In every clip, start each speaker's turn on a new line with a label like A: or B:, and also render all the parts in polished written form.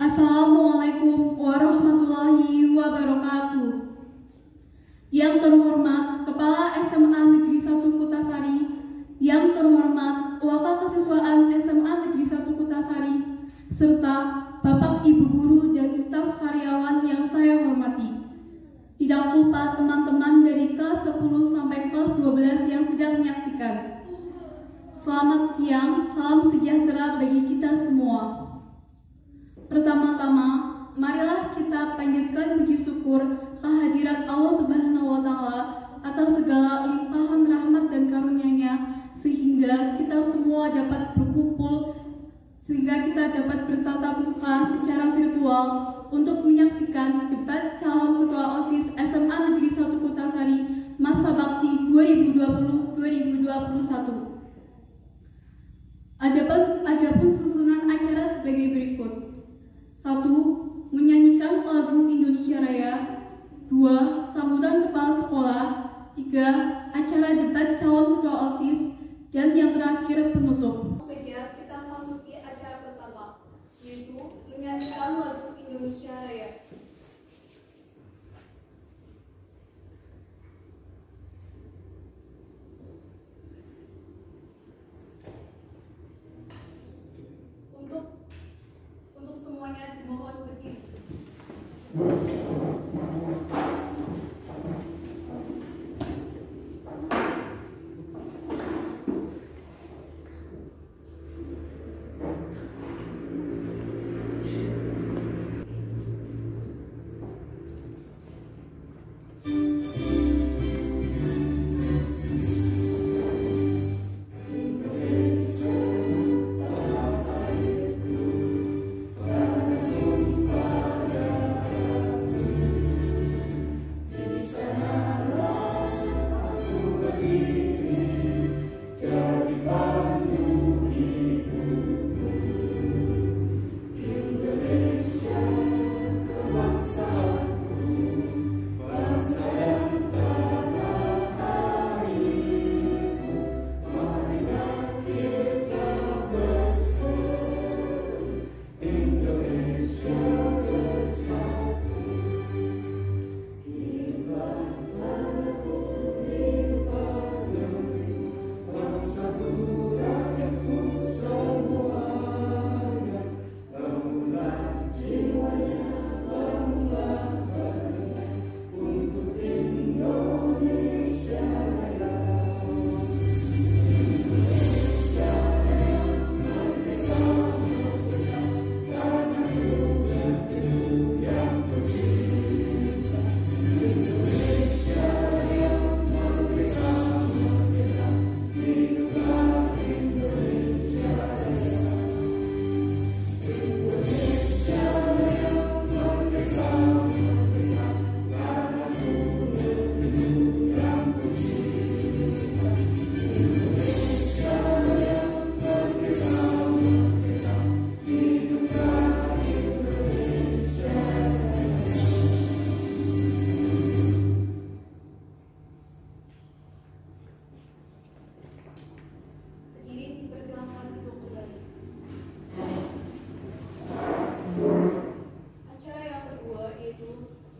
A: Assalamualaikum warahmatullahi wabarakatuh. Yang terhormat Kepala SMA Negeri 1 Kutasari, yang terhormat Wakil Kesiswaan SMA Negeri 1 Kutasari, serta Bapak Ibu Guru dan staf karyawan yang saya hormati. Tidak lupa teman-teman dari kelas 10 sampai kelas 12 yang sedang menyaksikan. Selamat siang, salam sejahtera bagi kita semua. Pertama-tama, marilah kita panjatkan puji syukur kehadirat Allah Subhanahu wa Ta'ala atas segala limpahan rahmat dan karunia-Nya, sehingga kita semua dapat berkumpul, sehingga kita dapat bertatap muka secara virtual untuk menyaksikan debat calon ketua OSIS SMA Negeri 1 Kutasari masa bakti 2020-2021. Adapun susunan acara sebagai berikut. 1. Menyanyikan lagu Indonesia Raya. 2. Sambutan kepala sekolah. 3. Acara debat calon ketua OSIS. Dan yang terakhir penutup.
B: Saja kita masuki acara pertama, yaitu menyanyikan lagu Indonesia Raya. Untuk semuanya dimohon berdiri.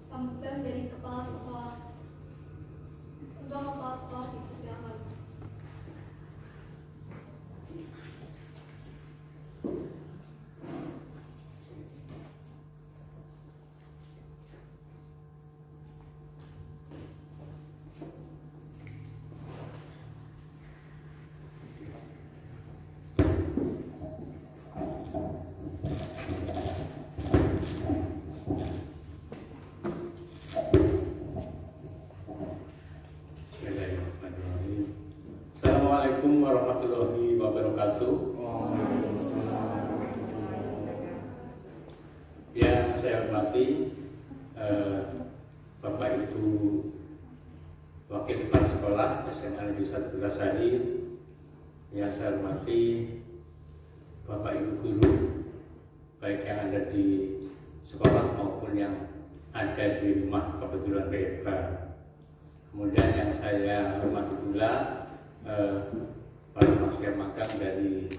B: Sambutan dari kepala sekolah. Untuk kepala sekolah dipersilakan.
C: Assalamualaikum warahmatullahi wabarakatuh. Yang saya hormati Bapak Ibu Wakil Kepala Sekolah SMA Negeri 1 Kutasari, yang saya hormati Bapak Ibu Guru, baik yang ada di sekolah maupun yang ada di rumah kebetulan WFH. Kemudian yang saya hormati pula para mahasiswa magang dari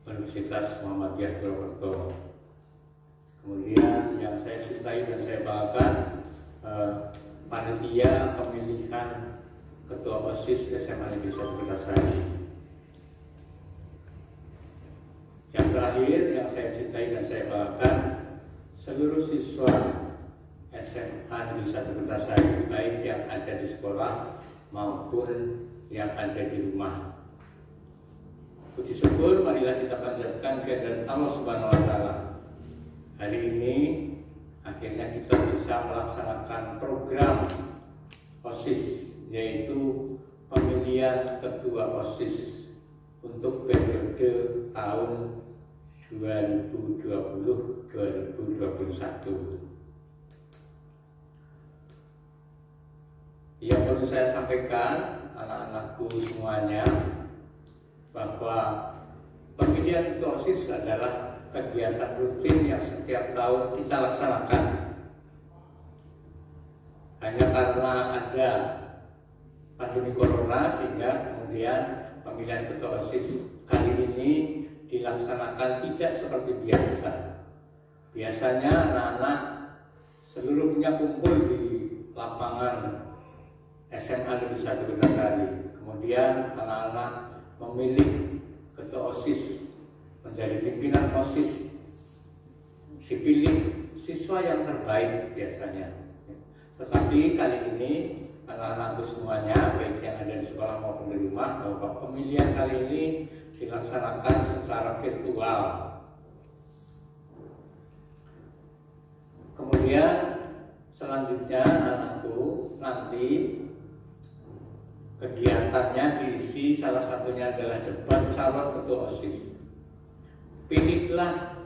C: Universitas Muhammadiyah Purwokerto. Kemudian yang saya cintai dan saya banggakan, panitia pemilihan Ketua OSIS SMA Negeri 1 Kertasari. Yang terakhir yang saya cintai dan saya banggakan, seluruh siswa SMA Negeri 1 Kertasari, baik yang ada di sekolah maupun yang ada di rumah. Puji syukur marilah kita panjatkan kehadirat Allah Subhanahu wa taala. Hari ini akhirnya kita bisa melaksanakan program OSIS, yaitu pemilihan ketua OSIS untuk periode tahun 2020-2021. Yang perlu saya sampaikan anak-anakku semuanya, bahwa pemilihan ketua OSIS adalah kegiatan rutin yang setiap tahun kita laksanakan. Hanya karena ada pandemi corona sehingga kemudian pemilihan ketua OSIS kali ini dilaksanakan tidak seperti biasa. Biasanya anak-anak seluruhnya kumpul di lapangan SMA Negeri 1 Kertasari. Kemudian anak-anak memilih ketua OSIS, menjadi pimpinan OSIS, dipilih siswa yang terbaik biasanya. Tetapi kali ini anak-anakku semuanya, baik yang ada di sekolah maupun di rumah, bahwa pemilihan kali ini dilaksanakan secara virtual. Kemudian selanjutnya anakku nanti kegiatannya diisi, salah satunya adalah debat calon ketua OSIS. Pilihlah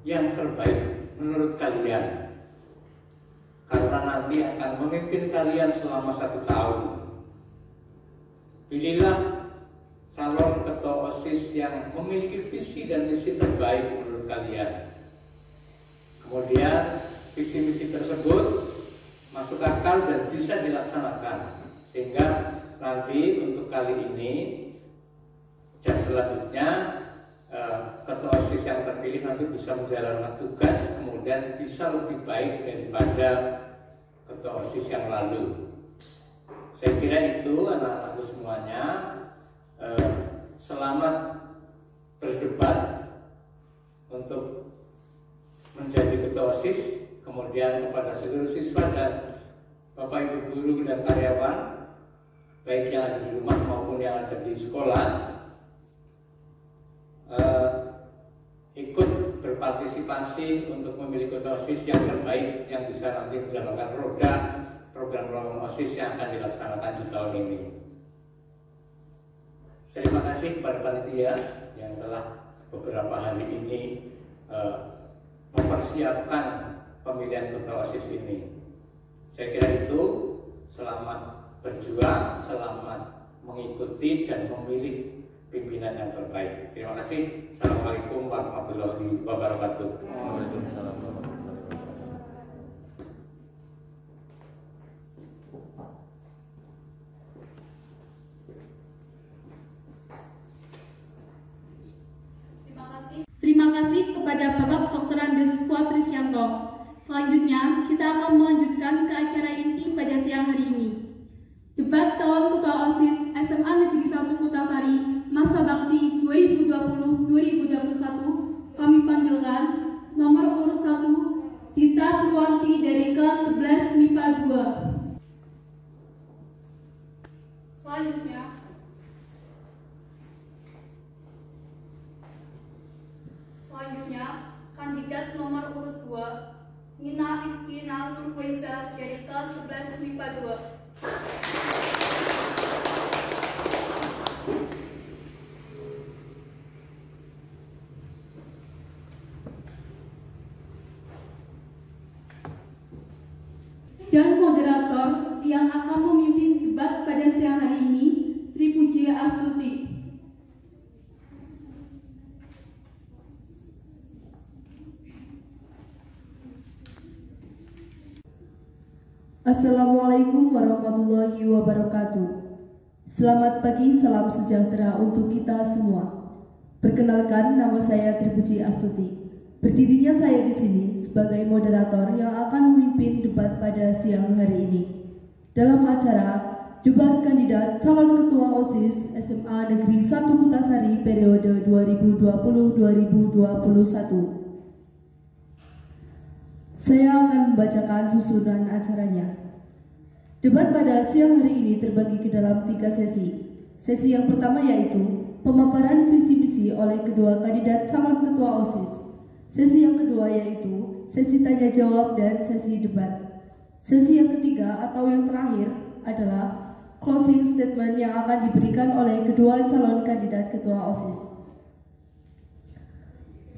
C: yang terbaik menurut kalian, karena nanti akan memimpin kalian selama 1 tahun. Pilihlah calon ketua OSIS yang memiliki visi dan misi terbaik menurut kalian. Kemudian visi misi tersebut masuk akal dan bisa dilaksanakan, sehingga nanti untuk kali ini dan selanjutnya ketua OSIS yang terpilih nanti bisa menjalankan tugas, kemudian bisa lebih baik daripada ketua OSIS yang lalu. Saya kira itu anak-anakku semuanya. Selamat berdebat untuk menjadi ketua OSIS. Kemudian kepada seluruh siswa dan Bapak Ibu guru dan karyawan, baik yang ada di rumah maupun yang ada di sekolah, ikut berpartisipasi untuk memilih ketua OSIS yang terbaik yang bisa nanti menjalankan roda program-program OSIS yang akan dilaksanakan di tahun ini. Terima kasih kepada panitia yang telah beberapa hari ini mempersiapkan pemilihan ketua OSIS ini. Saya kira itu. Selamat berjuang, selamat mengikuti dan memilih pimpinan yang terbaik. Terima kasih. Assalamualaikum warahmatullahi wabarakatuh.
D: Waalaikumsalam warahmatullahi wabarakatuh.
A: Terima kasih kepada Bapak Dr. Andes Puatrisyanto. Selanjutnya, kita akan melanjutkan ke acara inti pada siang hari ini. Debat calon ketua OSIS SMA Negeri 1 Kutasari masa bakti 2020-2021 kami panggilkan nomor urut 1 Dita Purwanti dari kelas 11 MIPA 2.
B: Selanjutnya, kandidat nomor urut 2 Nina Ifkina Nurfaiza dari kelas 11 MIPA 2.
A: Dan moderator yang akan memimpin debat pada siang hari ini, Tripuji Astuti.
E: Assalamualaikum warahmatullahi wabarakatuh. Selamat pagi, salam sejahtera untuk kita semua. Perkenalkan, nama saya Tripuji Astuti. Berdirinya saya di sini sebagai moderator yang akan memimpin debat pada siang hari ini. Dalam acara debat kandidat calon ketua OSIS SMA Negeri 1 Kutasari periode 2020-2021. Saya akan membacakan susunan acaranya. Debat pada siang hari ini terbagi ke dalam 3 sesi. Sesi yang pertama yaitu pemaparan visi misi oleh kedua kandidat calon ketua OSIS. Sesi yang kedua yaitu sesi tanya jawab dan sesi debat. Sesi yang ketiga atau yang terakhir adalah closing statement yang akan diberikan oleh kedua calon kandidat ketua OSIS.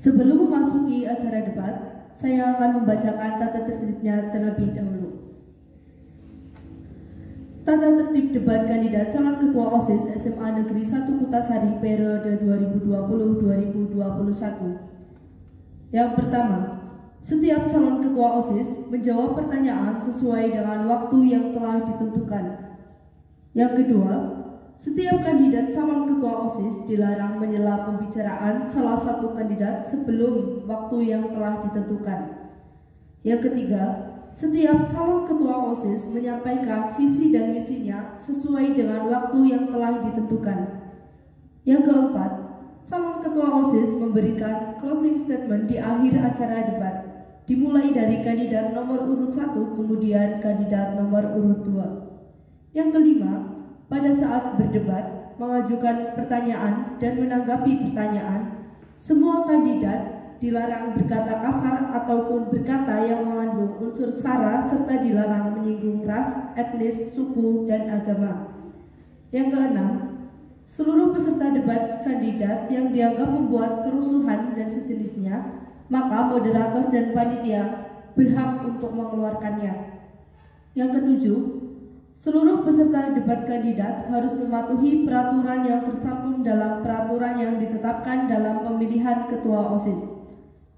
E: Sebelum memasuki acara debat, saya akan membacakan tata tertibnya terlebih dahulu. Tata tertib debat kandidat calon ketua OSIS SMA Negeri 1 Kutasari periode 2020-2021. Yang pertama, setiap calon ketua OSIS menjawab pertanyaan sesuai dengan waktu yang telah ditentukan. Yang kedua, setiap kandidat calon ketua OSIS dilarang menyela pembicaraan salah satu kandidat sebelum waktu yang telah ditentukan. Yang ketiga, setiap calon ketua OSIS menyampaikan visi dan misinya sesuai dengan waktu yang telah ditentukan. Yang keempat, calon ketua OSIS memberikan closing statement di akhir acara debat, dimulai dari kandidat nomor urut 1 kemudian kandidat nomor urut 2. Yang kelima, pada saat berdebat, mengajukan pertanyaan dan menanggapi pertanyaan, semua kandidat dilarang berkata kasar ataupun berkata yang mengandung unsur sara serta dilarang menyinggung ras, etnis, suku, dan agama. Yang keenam, seluruh peserta debat kandidat yang dianggap membuat kerusuhan dan sejenisnya, maka moderator dan panitia berhak untuk mengeluarkannya. Yang ketujuh, seluruh peserta debat kandidat harus mematuhi peraturan yang tercantum dalam peraturan yang ditetapkan dalam pemilihan ketua OSIS.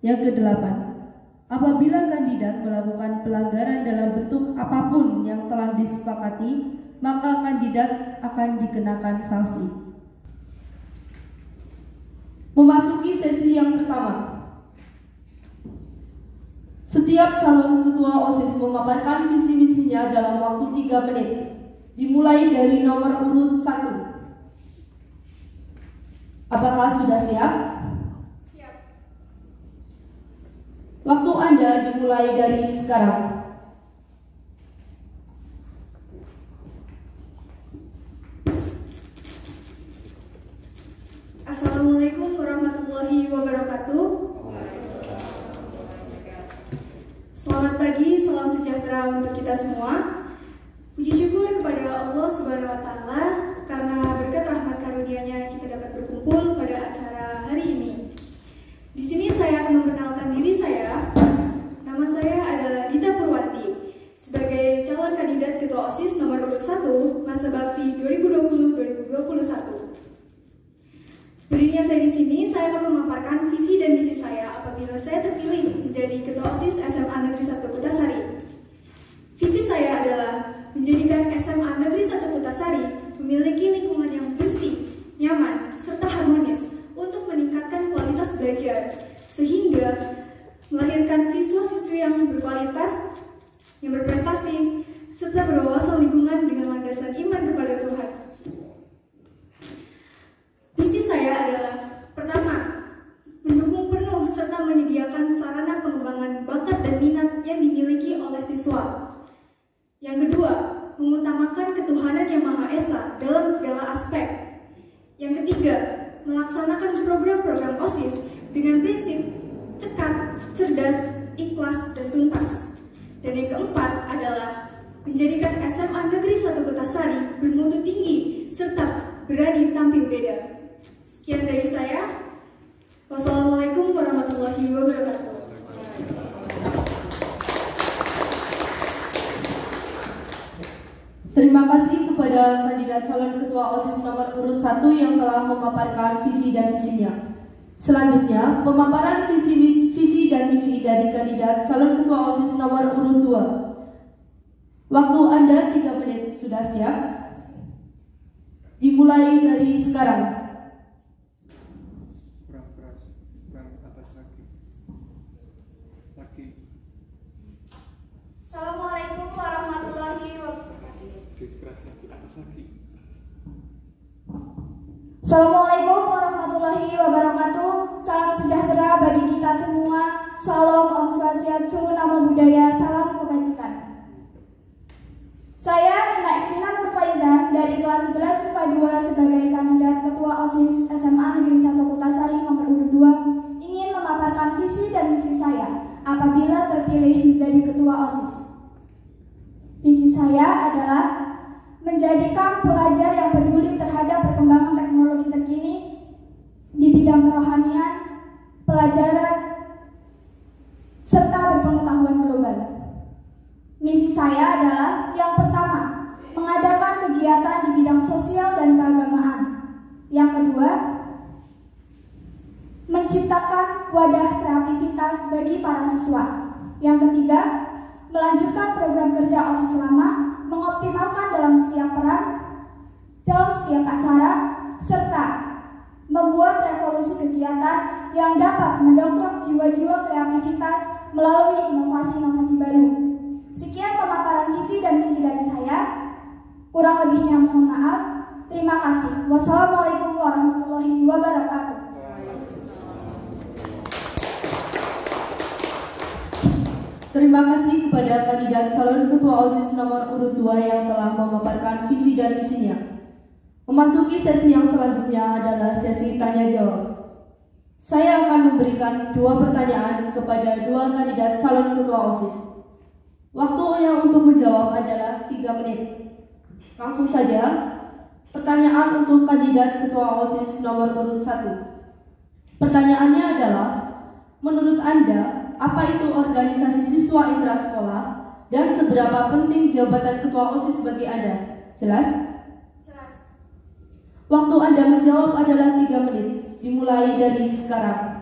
E: Yang kedelapan, apabila kandidat melakukan pelanggaran dalam bentuk apapun yang telah disepakati, maka kandidat akan dikenakan sanksi. Memasuki sesi yang pertama. Setiap calon ketua OSIS memaparkan visi misinya dalam waktu 3 menit, dimulai dari nomor urut 1. Apakah sudah siap?
B: Siap.
E: Waktu Anda dimulai dari sekarang.
B: Assalamualaikum warahmatullahi wabarakatuh. Selamat pagi, salam sejahtera untuk kita semua. Puji syukur kepada Allah Subhanahu wa Ta'ala karena berkat rahmat karunia-Nya kita dapat berkumpul pada acara hari ini. Di sini saya akan memperkenalkan diri saya. Nama saya adalah Dita Purwanti sebagai calon kandidat ketua OSIS nomor urut 1 masa bakti 2020-2021. Berdirinya saya di sini, saya akan memaparkan visi dan misi saya apabila saya terpilih menjadi Ketua OSIS SMA Negeri 1 Kutasari. Visi saya adalah menjadikan SMA Negeri 1 Kutasari memiliki lingkungan yang bersih, nyaman, serta harmonis untuk meningkatkan kualitas belajar, sehingga melahirkan siswa-siswi yang berkualitas, yang berprestasi, serta berwawasan lingkungan dengan landasan iman kepada Tuhan. Misi saya adalah, pertama, mendukung penuh serta menyediakan sarana pengembangan bakat dan minat yang dimiliki oleh siswa. Yang kedua, mengutamakan ketuhanan Yang Maha Esa dalam segala aspek. Yang ketiga, melaksanakan program-program OSIS dengan prinsip cekat, cerdas, ikhlas, dan tuntas. Dan yang keempat adalah menjadikan SMA Negeri 1 Kutasari bermutu tinggi serta berani tampil beda. Sekian dari saya. Wassalamualaikum warahmatullahi wabarakatuh.
E: Terima kasih kepada kandidat calon ketua OSIS nomor urut 1 yang telah memaparkan visi dan misinya. Selanjutnya, pemaparan visi dan misi dari kandidat calon ketua OSIS nomor urut 2. Waktu Anda 3 menit, sudah siap? Dimulai dari sekarang.
D: Kurang atas lagi.
F: pagi.
G: Assalamualaikum warahmatullahi wabarakatuh. Assalamualaikum warahmatullahi wabarakatuh. Salam sejahtera bagi kita semua. Salam Om Swastiastu, Namo Buddhaya, salam kebajikan. Saya Nina Iktina Nurfaiza dari kelas 11 IPA 2 sebagai kandidat Ketua OSIS SMA Negeri 1 Kutasari nomor urut 2 ingin memaparkan visi dan misi saya apabila terpilih menjadi Ketua OSIS. Visi saya adalah menjadikan pelajar yang peduli terhadap perkembangan teknologi terkini di bidang kerohanian, pelajaran, serta berpengetahuan global. Misi saya adalah yang pertama, mengadakan kegiatan di bidang sosial dan keagamaan. Yang kedua, menciptakan wadah kreativitas bagi para siswa. Yang ketiga, melanjutkan program kerja OSIS lama, mengoptimalkan dalam setiap peran, dalam setiap acara, serta membuat revolusi kegiatan yang dapat mendongkrak jiwa-jiwa kreativitas melalui inovasi-inovasi baru. Sekian pemaparan visi dan misi dari saya. Kurang lebihnya mohon maaf. Terima kasih. Wassalamualaikum warahmatullahi wabarakatuh.
E: Terima kasih kepada kandidat calon Ketua OSIS nomor urut 2 yang telah memaparkan visi dan misinya. Memasuki sesi yang selanjutnya adalah sesi tanya jawab. Saya akan memberikan 2 pertanyaan kepada 2 kandidat calon Ketua OSIS. Waktunya untuk menjawab adalah 3 menit. Langsung saja, pertanyaan untuk kandidat Ketua OSIS nomor urut 1. Pertanyaannya adalah, menurut Anda, apa itu organisasi siswa intrasekolah dan seberapa penting jabatan Ketua OSIS bagi Anda? Jelas?
G: Jelas.
E: Waktu Anda menjawab adalah 3 menit, dimulai dari sekarang.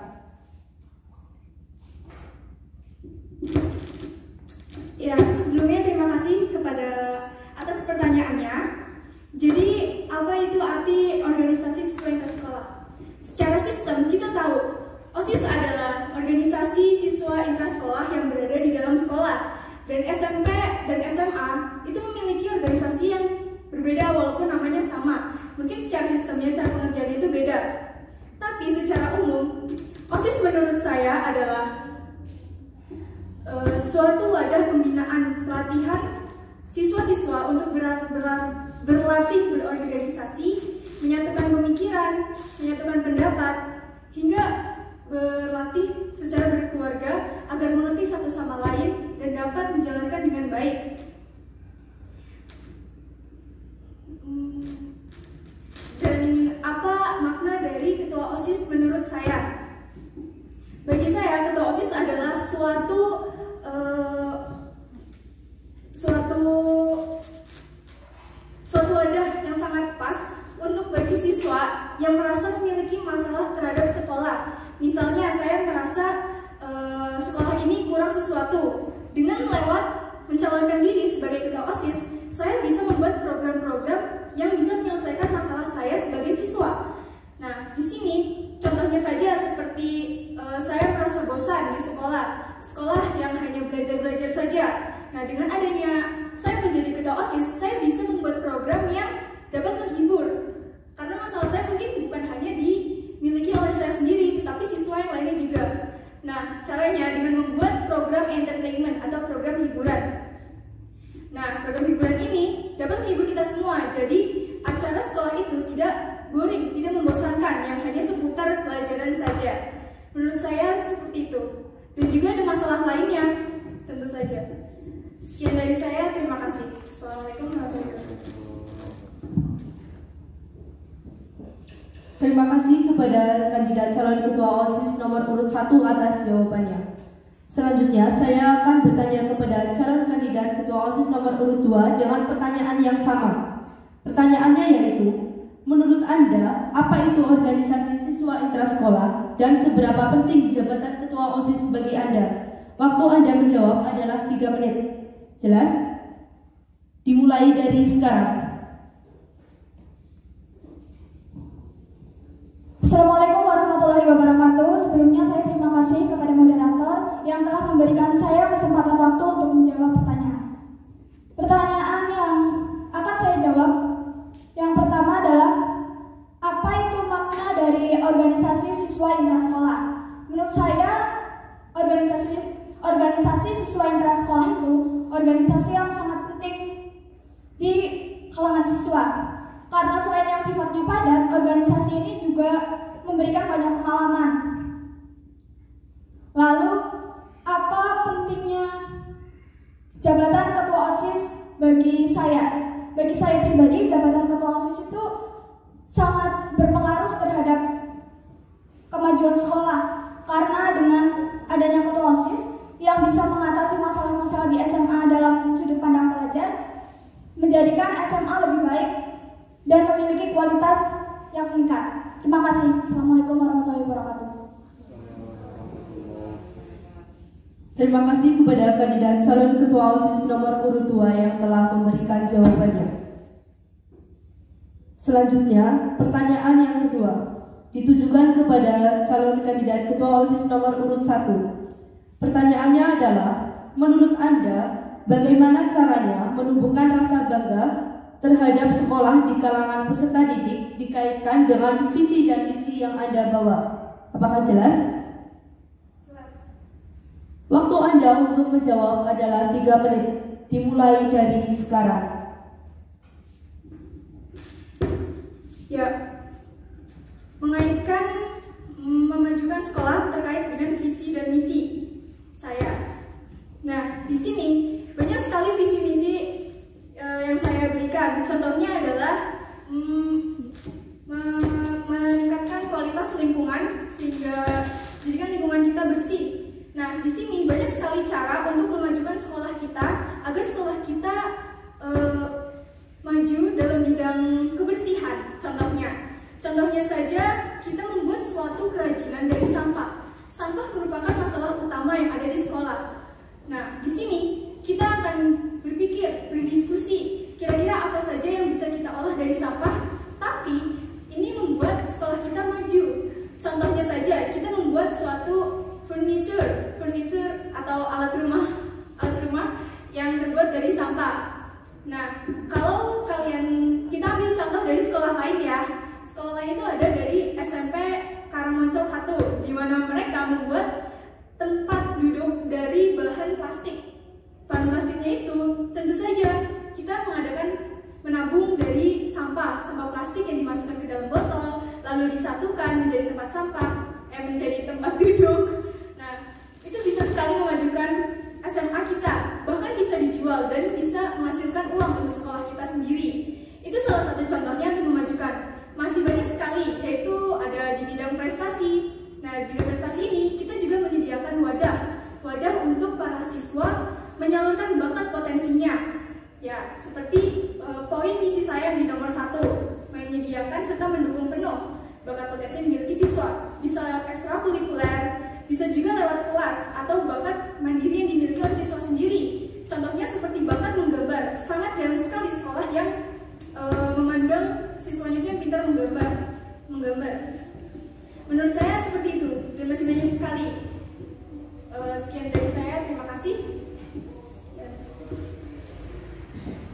B: Ya, sebelumnya terima kasih kepada atas pertanyaannya. Jadi, apa itu arti organisasi siswa intrasekolah? Secara sistem, kita tahu OSIS adalah organisasi siswa intrasekolah yang berada di dalam sekolah. Dan SMP dan SMA itu memiliki organisasi yang berbeda walaupun namanya sama. Mungkin secara sistemnya, cara pengerjaannya itu beda. Tapi secara umum, OSIS menurut saya adalah suatu wadah pembinaan pelatihan siswa-siswa untuk berlatih berorganisasi, menyatukan pemikiran, menyatukan pendapat, hingga berlatih secara berkeluarga agar mengerti satu sama lain dan dapat menjalankan dengan baik. Dan apa makna dari Ketua OSIS menurut saya? Bagi saya, Ketua OSIS adalah suatu wadah yang sangat pas untuk bagi siswa yang merasa memiliki masalah terhadap sekolah. Misalnya, saya merasa sekolah ini kurang sesuatu. Dengan lewat mencalonkan diri sebagai Ketua OSIS, saya bisa membuat program-program yang bisa menyelesaikan masalah saya sebagai siswa. Nah, di sini contohnya saja seperti saya merasa bosan di sekolah yang hanya belajar saja. Nah, dengan adanya saya menjadi Ketua OSIS, saya bisa membuat program yang dapat menghibur. Karena masalah saya mungkin bukan hanya dimiliki oleh saya sendiri, tetapi siswa yang lainnya juga. Nah, caranya dengan membuat program entertainment atau program hiburan. Nah, program hiburan ini dapat menghibur kita semua. Jadi, acara sekolah itu tidak boring, tidak membosankan, yang hanya seputar pelajaran saja. Menurut saya seperti itu. Dan juga ada masalah lainnya, tentu saja. Sekian dari saya, terima kasih. Assalamualaikum warahmatullahi wabarakatuh.
E: Terima kasih kepada kandidat calon Ketua OSIS nomor urut 1 atas jawabannya. Selanjutnya, saya akan bertanya kepada calon kandidat Ketua OSIS nomor urut 2 dengan pertanyaan yang sama. Pertanyaannya yaitu, menurut Anda, apa itu organisasi siswa intrasekolah dan seberapa penting jabatan Ketua OSIS bagi Anda? Waktu Anda menjawab adalah 3 menit. Jelas? Dimulai dari sekarang.
G: Assalamualaikum warahmatullahi wabarakatuh. Sebelumnya saya terima kasih kepada moderator yang telah memberi organisasi siswa intrasekolah itu organisasi yang sangat penting di kalangan siswa. Karena selain yang sifatnya padat, organisasi ini juga memberikan banyak pengalaman. Lalu, apa pentingnya jabatan ketua OSIS bagi saya? Bagi saya pribadi, jabatan ketua OSIS itu sangat berpengaruh terhadap kemajuan sekolah. Karena dengan adanya ketua OSIS yang bisa mengatasi masalah-masalah di SMA dalam sudut pandang pelajar, menjadikan SMA lebih baik dan memiliki kualitas yang meningkat. Terima kasih. Assalamualaikum warahmatullahi wabarakatuh.
E: Terima kasih kepada kandidat calon ketua OSIS nomor urut 2 yang telah memberikan jawabannya. Selanjutnya, pertanyaan yang kedua ditujukan kepada calon kandidat ketua OSIS nomor urut 1. Pertanyaannya adalah, menurut Anda, bagaimana caranya menumbuhkan rasa bangga terhadap sekolah di kalangan peserta didik dikaitkan dengan visi dan misi yang Anda bawa? Apakah jelas?
B: Jelas.
E: Waktu Anda untuk menjawab adalah 3 menit, dimulai dari sekarang.
B: Ya, mengaitkan memajukan sekolah terkait dengan visi dan misi saya. Nah, di sini banyak sekali visi misi yang saya berikan. Contohnya adalah meningkatkan kualitas lingkungan sehingga jadikan lingkungan kita bersih. Nah, di sini banyak sekali cara untuk memajukan sekolah kita agar sekolah kita maju dalam bidang kebersihan. Contohnya saja kita membuat suatu kerajinan dari sampah. Sampah merupakan masalah utama yang ada di sekolah. Nah, di sini kita akan berpikir, berdiskusi, kira-kira apa saja yang bisa kita olah dari sampah, tapi ini membuat sekolah kita maju. Contohnya saja, kita membuat suatu furniture atau alat rumah yang terbuat dari sampah. Nah, kalau kita ambil contoh dari sekolah lain ya. Sekolah lain itu ada dari SMP Karangmoncol 1, di mana mereka membuat tempat duduk dari bahan plastik. Bahan plastiknya itu tentu saja kita menabung dari sampah plastik yang dimasukkan ke dalam botol, lalu disatukan menjadi tempat menjadi tempat duduk. Nah, itu bisa sekali memajukan SMA kita, bahkan bisa dijual dan bisa menghasilkan uang untuk sekolah kita sendiri. Itu salah satu contohnya untuk memajukan. Masih banyak sekali, yaitu ada di bidang prestasi. Nah, di bidang prestasi ini kita juga menyediakan wadah untuk para siswa menyalurkan bakat potensinya. Ya, seperti poin misi saya di nomor 1, menyediakan serta mendukung penuh bakat potensi yang dimiliki siswa. Bisa lewat ekstrakurikuler, bisa juga lewat kelas atau bakat mandiri yang dimiliki oleh siswa sendiri. Contohnya seperti bakat menggambar. Sangat jarang sekali sekolah yang memandang siswanya itu yang pintar menggambar. Menurut saya seperti itu, dan masih banyak sekali. Sekian dari saya, terima kasih.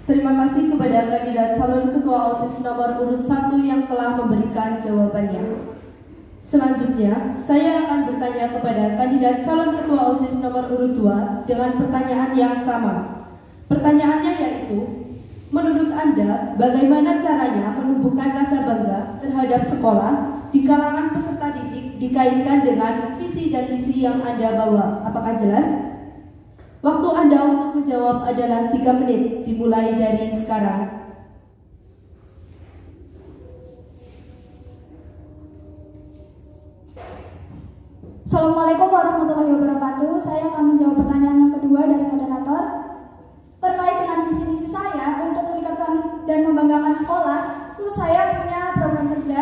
E: Terima kasih kepada kandidat calon ketua OSIS nomor urut 1 yang telah memberikan jawabannya. Selanjutnya, saya akan bertanya kepada kandidat calon ketua OSIS nomor urut 2 dengan pertanyaan yang sama. Pertanyaannya yaitu, menurut Anda, bagaimana caranya menumbuhkan rasa bangga terhadap sekolah di kalangan peserta didik dikaitkan dengan visi dan misi yang Anda bawa? Apakah jelas? Waktu Anda untuk menjawab adalah 3 menit, dimulai dari sekarang.
G: Assalamualaikum warahmatullahi wabarakatuh. Saya akan menjawab pertanyaan yang kedua dari moderator. Terkait dengan visi-misi saya untuk meningkatkan dan membanggakan sekolah, itu saya punya program kerja,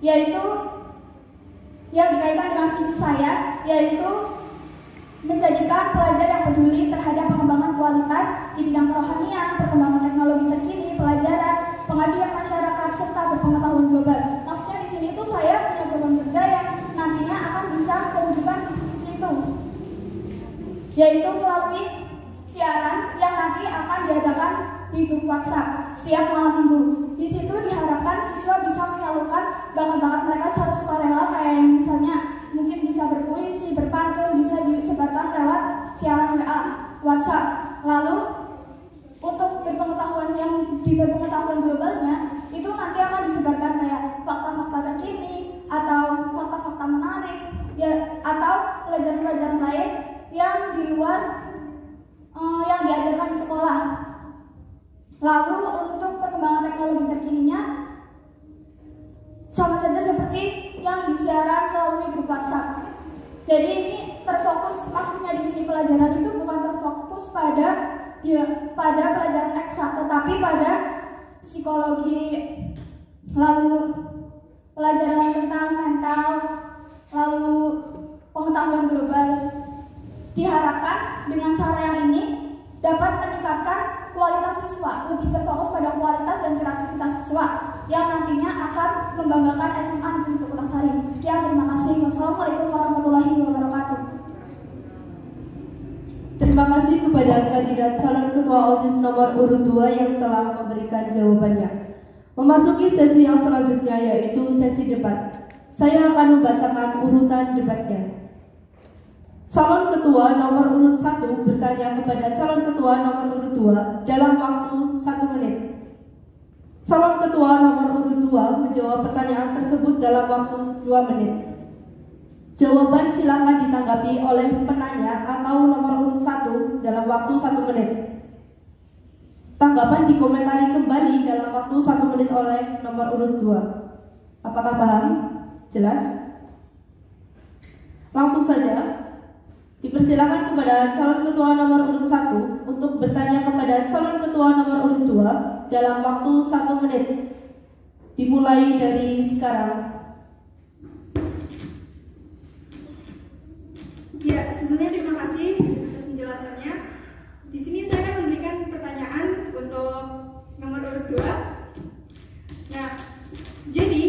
G: yaitu yang dikaitkan dengan visi saya, yaitu menjadikan pelajar yang peduli terhadap pengembangan kualitas di bidang kerohanian, perkembangan teknologi terkini, pelajaran, pengabdian masyarakat, serta berpengetahuan global. Maksudnya di sini tuh saya punya program kerja yang nantinya akan bisa mewujudkan visi-misi itu, yaitu melalui siaran yang nanti akan diadakan di grup WhatsApp setiap malam minggu. Di situ diharapkan siswa bisa menyalurkan bakat-bakat mereka secara sukarela, kayak yang misalnya mungkin bisa berpuisi, berpantun, bisa disebarkan lewat siaran pelajaran-pelajaran lain yang di luar yang diajarkan di sekolah. Lalu untuk perkembangan teknologi terkininya sama saja seperti yang disiaran melalui grup WhatsApp. Jadi ini terfokus, maksudnya di sini pelajaran itu bukan terfokus pada pelajaran eksak, tetapi pada psikologi, lalu pelajaran tentang mental, lalu pengetahuan global. Diharapkan dengan cara yang ini dapat meningkatkan kualitas siswa, lebih terfokus pada kualitas dan kreativitas siswa yang nantinya akan membanggakan SMA Negeri 1 Kutasari. Sekian, terima kasih. Wassalamualaikum warahmatullahi wabarakatuh.
E: Terima kasih kepada kandidat calon ketua OSIS nomor urut 2 yang telah memberikan jawabannya. Memasuki sesi yang selanjutnya yaitu sesi debat. Saya akan membacakan urutan debatnya. Calon ketua nomor urut 1 bertanya kepada calon ketua nomor urut 2 dalam waktu 1 menit. Calon ketua nomor urut 2 menjawab pertanyaan tersebut dalam waktu 2 menit. Jawaban silakan ditanggapi oleh penanya atau nomor urut 1 dalam waktu 1 menit. Tanggapan dikomentari kembali dalam waktu 1 menit oleh nomor urut 2. Apakah paham? Jelas? Langsung saja. Dipersilakan kepada calon ketua nomor urut 1 untuk bertanya kepada calon ketua nomor urut 2 dalam waktu 1 menit. Dimulai dari sekarang.
B: Ya, sebelumnya terima kasih atas penjelasannya. Di sini saya akan memberikan pertanyaan untuk nomor urut 2. Nah, jadi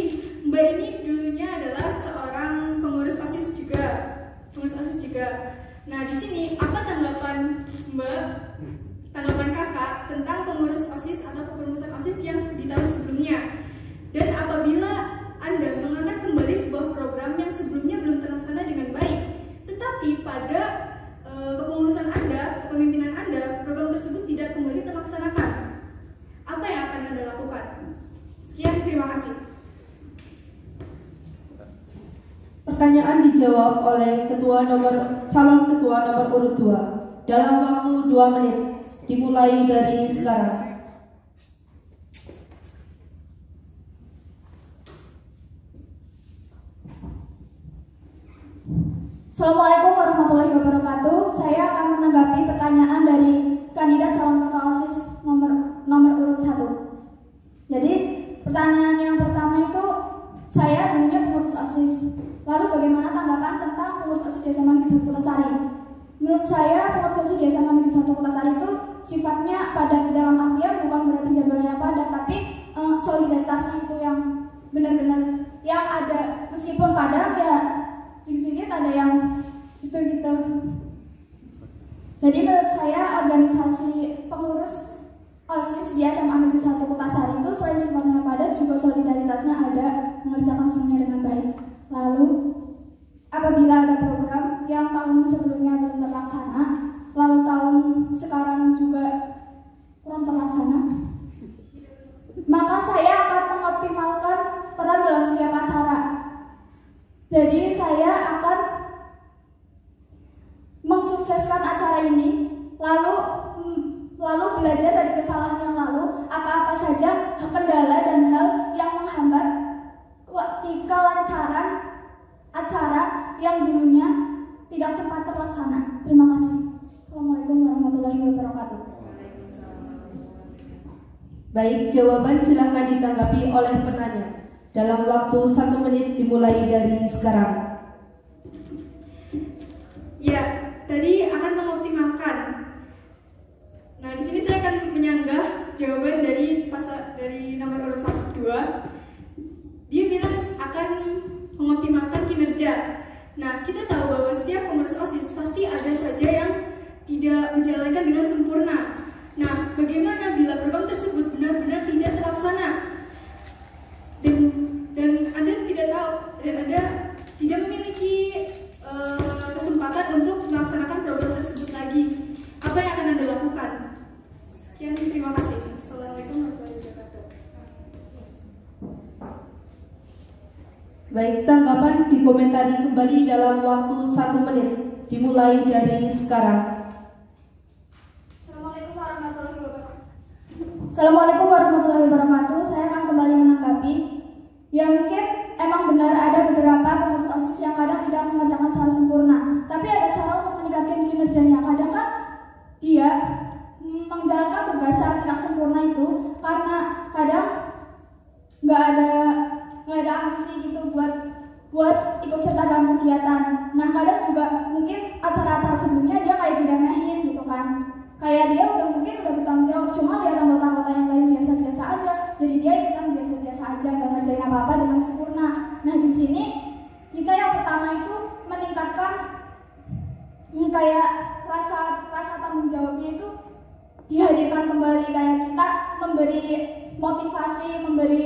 B: Mbak ini dulunya adalah seorang pengurus OSIS juga. Nah, di sini apa tanggapan Mbak, tanggapan Kakak tentang pengurus OSIS atau kepengurusan OSIS yang di tahun sebelumnya? Dan apabila Anda mengangkat kembali sebuah program yang sebelumnya belum terlaksana dengan baik, tetapi pada kepengurusan Anda, kepemimpinan Anda, program tersebut tidak kembali terlaksanakan, apa yang akan Anda lakukan? Sekian, terima kasih.
E: Pertanyaan dijawab oleh calon ketua nomor urut 2 dalam waktu 2 menit. Dimulai dari sekarang.
G: Assalamualaikum warahmatullahi wabarakatuh. Saya akan menanggapi pertanyaan dari kandidat calon ketua OSIS nomor urut 1. Jadi pertanyaan yang pertama itu, saya dulunya pengurus OSIS. Lalu bagaimana tanggapan tentang pengurus OSIS di SMA Negeri 1 Kutasari? Menurut saya pengurus OSIS di SMA Negeri 1 Kutasari itu sifatnya padat, dalam artian bukan berarti jadwalnya padat, tapi solidaritasnya itu yang benar-benar yang ada, meskipun kadang ya sedikit ada yang gitu-gitu. Jadi menurut saya organisasi pengurus OSIS di SMA Negeri 1 Kutasari itu selain sifatnya padat juga solidaritasnya ada, mengerjakan semuanya dengan baik. Lalu apabila ada program yang tahun sebelumnya belum terlaksana, lalu tahun sekarang juga kurang terlaksana, maka saya akan mengoptimalkan peran dalam setiap acara. Jadi saya akan mensukseskan acara ini, lalu belajar dari kesalahan yang lalu, apa-apa saja kendala dan hal yang menghambat kelancaran acara yang dulunya tidak sempat terlaksana. Terima kasih. Assalamualaikum warahmatullahi wabarakatuh.
E: Baik, jawaban silakan ditanggapi oleh penanya. Dalam waktu 1 menit dimulai dari sekarang.
B: Ya, tadi akan mengoptimalkan. Nah, di sini saya akan menyanggah jawaban dari nomor urut 1 2. Dia bilang akan mengoptimalkan kinerja. Nah, kita tahu bahwa setiap pengurus OSIS pasti ada saja yang tidak menjalankan dengan sempurna. Nah, bagaimana bila program tersebut benar-benar tidak terlaksana? Dan Anda tidak tahu, dan Anda tidak memiliki kesempatan untuk melaksanakan program tersebut lagi. Apa yang akan Anda lakukan? Sekian, terima kasih. Assalamualaikum warahmatullahi wabarakatuh.
E: Baik, tanggapan dikomentari kembali dalam waktu 1 menit, dimulai dari sekarang.
G: Assalamualaikum warahmatullahi wabarakatuh. Assalamualaikum warahmatullahi wabarakatuh. Saya akan kembali menanggapi. Ya mungkin emang benar ada beberapa pengurus OSIS yang kadang tidak mengerjakan secara sempurna, tapi ada cara untuk meningkatkan kinerjanya. Kadang kan dia menjalankan tugas secara tidak sempurna itu karena kadang nggak ada ambisi gitu buat ikut serta dalam kegiatan. Nah kadang juga mungkin acara-acara sebelumnya dia kayak diremehin gitu kan, kayak dia mungkin udah bertanggung jawab, cuma lihat anggota-anggota yang lain biasa-biasa aja, jadi dia ikutan biasa-biasa aja, nggak ngerjain apa-apa dengan sempurna. Nah di sini kita yang pertama itu meningkatkan kayak rasa tanggung jawabnya itu dihadirkan kembali, kayak kita memberi motivasi, memberi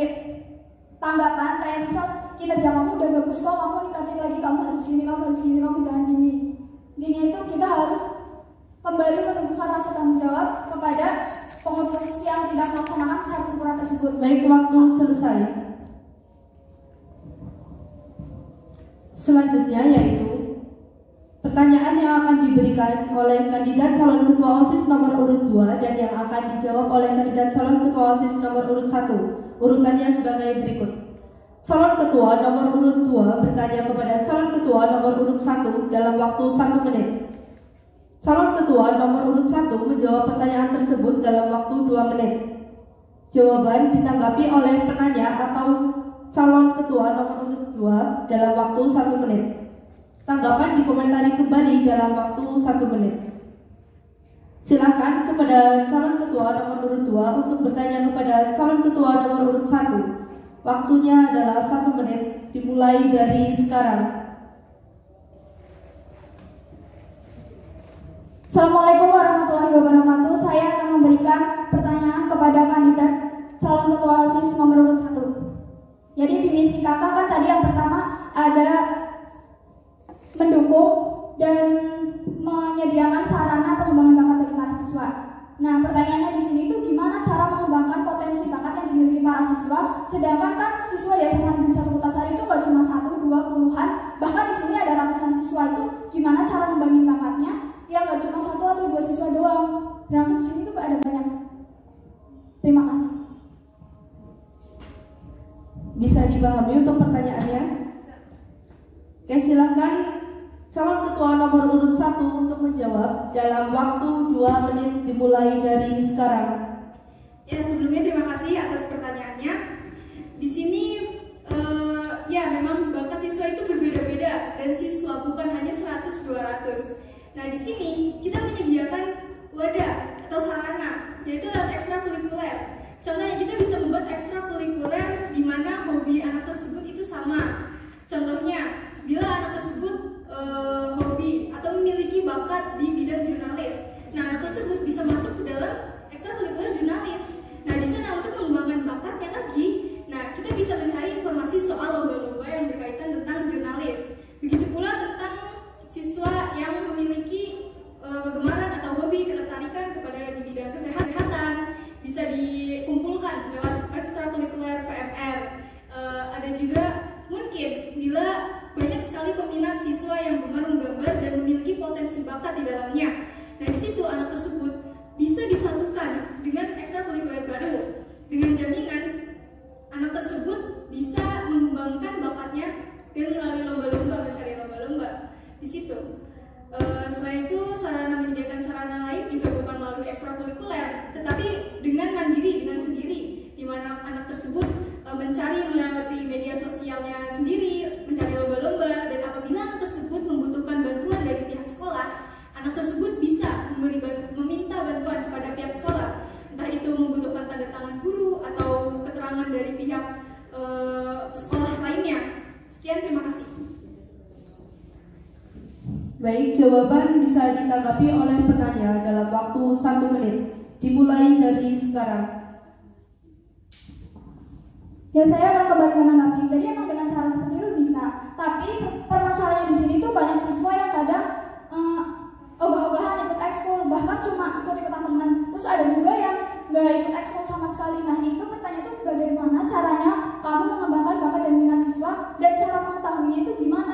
G: tanggapan, kayak misal kinerja kamu udah bagus kok, kamu ningkatin lagi, kamu harus gini, kamu jangan gini. Gini itu kita harus kembali menumbuhkan rasa tanggung jawab kepada pengurus yang tidak melaksanakan secara sempurna tersebut.
E: Baik, waktu selesai. Selanjutnya yaitu pertanyaan yang akan diberikan oleh kandidat calon ketua OSIS nomor urut 2 dan yang akan dijawab oleh kandidat calon ketua OSIS nomor urut 1. Urutannya sebagai berikut. Calon ketua nomor urut 2 bertanya kepada calon ketua nomor urut 1 dalam waktu 1 menit. Calon ketua nomor urut 1 menjawab pertanyaan tersebut dalam waktu 2 menit. Jawaban ditanggapi oleh penanya atau calon ketua nomor urut 2 dalam waktu 1 menit. Tanggapan dikomentari kembali dalam waktu 1 menit. Silakan kepada calon ketua nomor urut 2 untuk bertanya kepada calon ketua nomor urut 1. Waktunya adalah 1 menit, dimulai dari sekarang.
G: Assalamualaikum warahmatullahi wabarakatuh. Saya akan memberikan pertanyaan kepada kandidat calon ketua OSIS nomor urut 1. Jadi di misi kakak kan tadi yang pertama ada mendukung dan menyediakan sarana pengembangan bakat bagi para siswa. Nah, pertanyaannya di sini tuh gimana cara mengembangkan potensi bakat yang dimiliki para siswa? Sedangkan kan siswa di SMA Negeri 1 Kutasari itu gak cuma 1, 2, puluhan, bahkan di sini ada ratusan siswa. Itu gimana cara ngembangin bakatnya? Ya gak cuma 1 atau 2 siswa doang. Sedangkan di sini tuh ada banyak. Terima kasih.
E: Bisa dipahami untuk pertanyaannya? Oke, silakan calon ketua nomor urut 1 untuk menjawab dalam waktu 2 menit, dimulai dari sekarang.
B: Ya, sebelumnya terima kasih atas pertanyaannya. Di sini ya memang bakat siswa itu berbeda-beda dan siswa bukan hanya 100-200. Nah, di sini kita menyediakan wadah atau sarana, yaitu lewat ekstrakurikuler. Contohnya kita bisa membuat ekstrakurikuler di mana hobi anak tersebut itu sama. Contohnya, bila anak tersebut hobi atau memiliki bakat di bidang jurnalis, nah anak tersebut bisa masuk ke dalam ekstrakurikuler jurnalis. Nah di sana untuk mengembangkan bakatnya lagi, nah kita bisa mencari informasi soal lomba-lomba yang berkaitan tentang jurnalis. Begitu pula tentang siswa yang memiliki kegemaran atau hobi ketertarikan kepada di bidang kesehatan, bisa dikumpulkan lewat ekstrakurikuler PMR. Ada juga mungkin bila banyak sekali peminat siswa yang gemar menggambar dan memiliki potensi bakat di dalamnya. Nah, di situ anak tersebut bisa disatukan dengan ekstrakurikuler baru. Dengan jaminan anak tersebut bisa mengembangkan bakatnya dan melalui lomba-lomba, mencari lomba-lomba. Di situ. Selain itu, sarana menyediakan sarana lain juga bukan melalui ekstrakurikuler, tetapi dengan mandiri, dengan sendiri, di mana anak tersebut mencari melalui media sosialnya sendiri, mencari lomba-lomba, dan apabila anak tersebut membutuhkan bantuan dari pihak sekolah, anak tersebut bisa meminta bantuan kepada pihak sekolah, entah itu membutuhkan tanda tangan guru atau keterangan dari pihak sekolah lainnya. Sekian, terima kasih.
E: Baik, jawaban bisa ditanggapi oleh penanya dalam waktu 1 menit, dimulai dari sekarang.
G: Ya, saya akan kembali menanggapi. Jadi emang dengan cara seperti itu bisa. Tapi permasalahannya di sini tuh banyak siswa yang kadang ogah-ogahan ikut ekskul, bahkan cuma ikut-ikutan teman. Terus ada juga yang nggak ikut ekskul sama sekali. Nah, itu pertanyaan tuh bagaimana caranya kamu mengembangkan bakat dan minat siswa, dan cara mengetahuinya itu gimana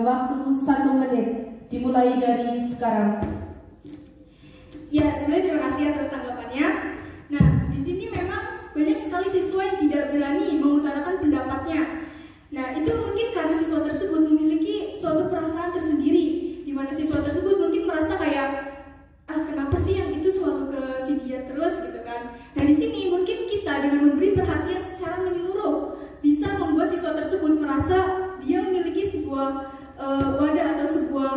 E: waktu 1 menit, dimulai dari sekarang.
B: Ya, sebenarnya terima kasih atas tanggapannya. Nah, di sini memang banyak sekali siswa yang tidak berani mengutarakan pendapatnya. Nah, itu mungkin karena siswa tersebut memiliki suatu perasaan tersendiri, di mana siswa tersebut mungkin merasa kayak, kenapa sih yang itu selalu ke si dia terus gitu kan. Nah, di sini mungkin kita dengan memberi perhatian secara menyeluruh bisa membuat siswa tersebut merasa dia memiliki sebuah wadah atau sebuah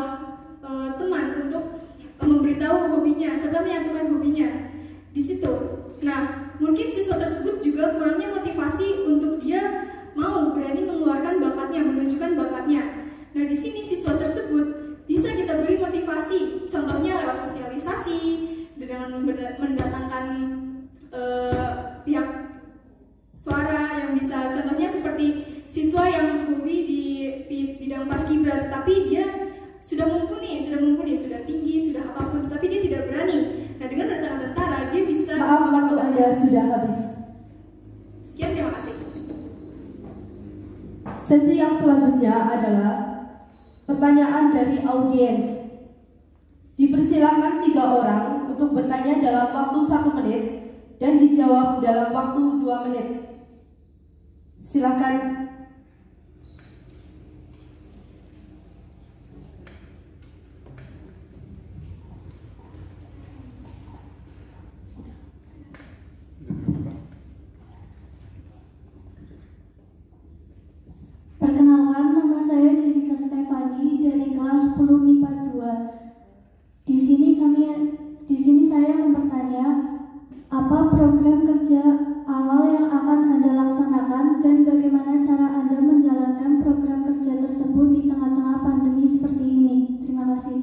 B: teman untuk memberitahu hobinya serta menyatukan hobinya di situ. Nah, mungkin siswa tersebut juga kurangnya motivasi untuk dia mau berani mengeluarkan bakatnya, menunjukkan bakatnya. Nah, di sini siswa tersebut bisa kita beri motivasi, contohnya lewat sosialisasi dengan mendatangkan pihak suara yang bisa, contohnya seperti siswa yang hobi di bidang paskibra, tetapi dia sudah mumpuni, sudah tinggi, sudah apapun, tetapi dia tidak berani. Nah, dengan bersama tentara dia bisa.
E: Maaf, waktu Anda sudah habis.
B: Sekian, terima kasih.
E: Sesi yang selanjutnya adalah pertanyaan dari audiens. Dipersilakan 3 orang untuk bertanya dalam waktu 1 menit dan dijawab dalam waktu 2 menit. Silakan.
F: Perkenalkan, nama saya Jessica Stefani dari kelas 10 MIPA 2. Di sini saya akan bertanya, apa program kerja awal yang akan Anda laksanakan dan bagaimana cara Anda menjalankan program kerja tersebut di tengah-tengah pandemi seperti ini? Terima kasih.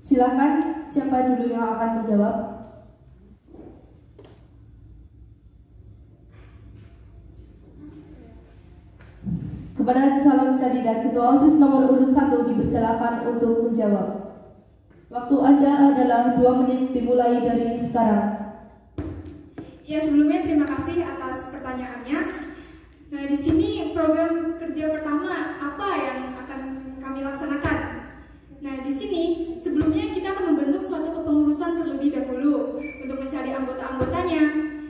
E: Silakan, siapa dulu yang akan menjawab? Kepada calon kandidat Ketua OSIS nomor urut 1 dipersilakan untuk menjawab. Waktu Anda adalah 2 menit, dimulai dari sekarang.
B: Ya, sebelumnya terima kasih atas pertanyaannya. Nah, di sini program kerja pertama apa yang akan kami laksanakan? Nah, di sini sebelumnya kita akan membentuk suatu kepengurusan terlebih dahulu untuk mencari anggota-anggotanya.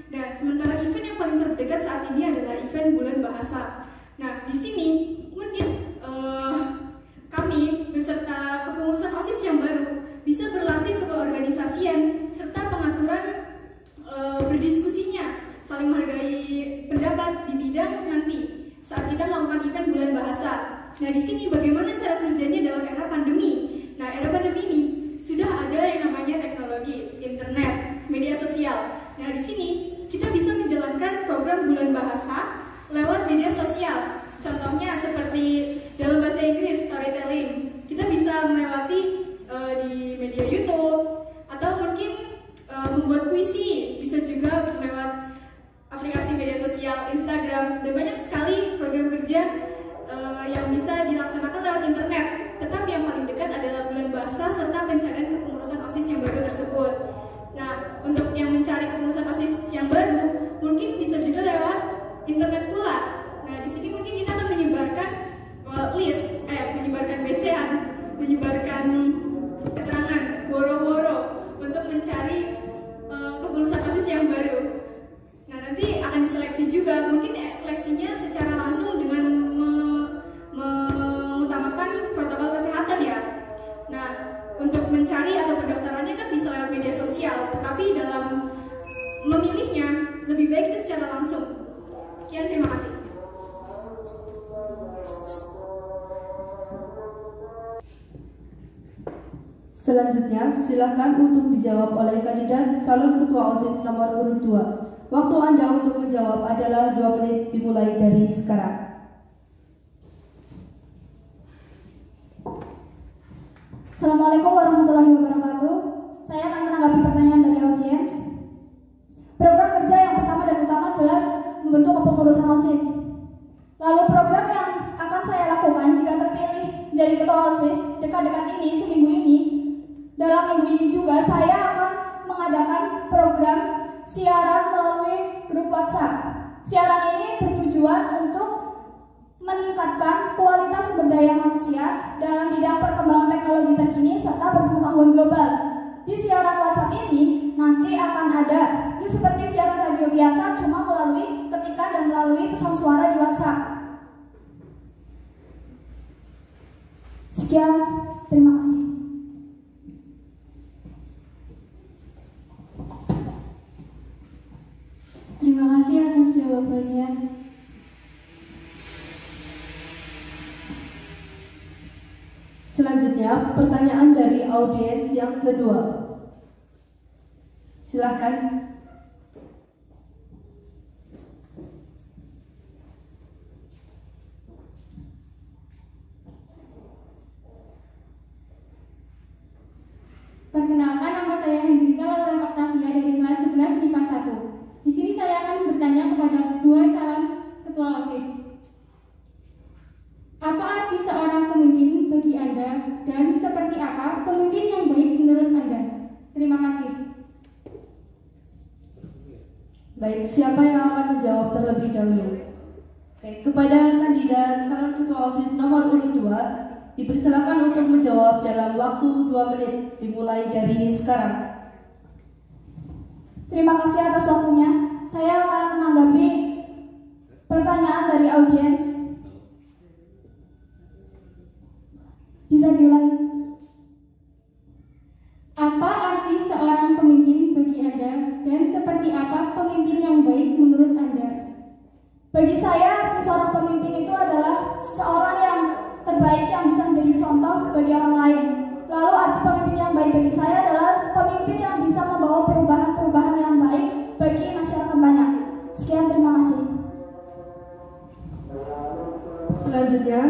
B: Dan sementara event yang paling terdekat saat ini adalah event Bulan Bahasa. Nah, di sini mungkin kami beserta kepengurusan OSIS yang baru bisa berlatih keorganisasian serta pengaturan berdiskusinya, saling menghargai pendapat di bidang nanti saat kita melakukan event Bulan Bahasa. Nah, di sini bagaimana cara kerjanya dalam era pandemi? Nah, era pandemi ini sudah ada yang namanya teknologi, internet, media sosial. Nah, di sini kita bisa menjalankan program Bulan Bahasa lewat media sosial. Contohnya seperti dalam bahasa Inggris, storytelling. Kita bisa melewati di media YouTube atau mungkin membuat puisi, bisa juga lewat aplikasi media sosial, Instagram, dan banyak sekali program kerja yang bisa dilaksanakan lewat internet. Tetapi yang paling dekat adalah Bulan Bahasa serta pencarian kepengurusan OSIS yang baru tersebut. Nah, untuk yang mencari kepengurusan OSIS yang baru, mungkin bisa juga lewat internet pula. Nah, di sini mungkin kita akan menyebarkan menyebarkan becean, menyebarkan keterangan, boro-boro untuk mencari kepengurusan OSIS yang baru. Nah, nanti akan diseleksi juga, mungkin seleksinya secara langsung dengan mengutamakan protokol kesehatan ya. Nah, untuk mencari atau pendaftarannya kan bisa lewat media sosial, tetapi dalam memilihnya lebih baik itu secara langsung. Sekian, terima kasih.
E: Selanjutnya, silakan untuk dijawab oleh kandidat calon Ketua OSIS nomor urut 2. Waktu Anda untuk menjawab adalah 2 menit, dimulai dari sekarang.
G: Assalamualaikum warahmatullahi wabarakatuh. Saya akan menanggapi pertanyaan dari audiens. Program kerja yang pertama dan utama jelas membentuk kepengurusan OSIS. Lalu program yang akan saya lakukan jika terpilih menjadi ketua OSIS dekat-dekat manusia dalam bidang perkembangan teknologi terkini serta berpengetahuan global. Di siaran WhatsApp ini nanti akan ada seperti siaran radio biasa, cuma melalui ketikan dan melalui pesan suara di WhatsApp. Sekian, terima kasih.
F: Terima kasih atas jawabannya.
E: Selanjutnya, pertanyaan dari audiens yang kedua. Silakan.
H: Perkenalkan, nama saya Hendrika Laura Octavia dari kelas 11 MIPA 1. Di sini saya akan bertanya kepada dua calon ketua OSIS. Apa arti seorang pemimpin bagi Anda dan seperti apa pemimpin yang baik menurut Anda? Terima kasih.
E: Baik, siapa yang akan menjawab terlebih dahulu? Baik, kepada kandidat calon ketua OSIS nomor urut 2, dipersilakan untuk menjawab dalam waktu 2 menit, dimulai dari sekarang.
G: Terima kasih atas waktunya. Saya akan menanggapi pertanyaan dari audiens. Bisa diulangi?
H: Apa arti seorang pemimpin bagi Anda dan seperti apa pemimpin yang baik menurut Anda?
G: Bagi saya, arti seorang pemimpin itu adalah seorang yang terbaik yang bisa menjadi contoh bagi orang lain. Lalu arti pemimpin yang baik bagi saya adalah pemimpin yang bisa membawa perubahan-perubahan yang baik bagi masyarakat banyak. Sekian, terima kasih.
E: Selanjutnya,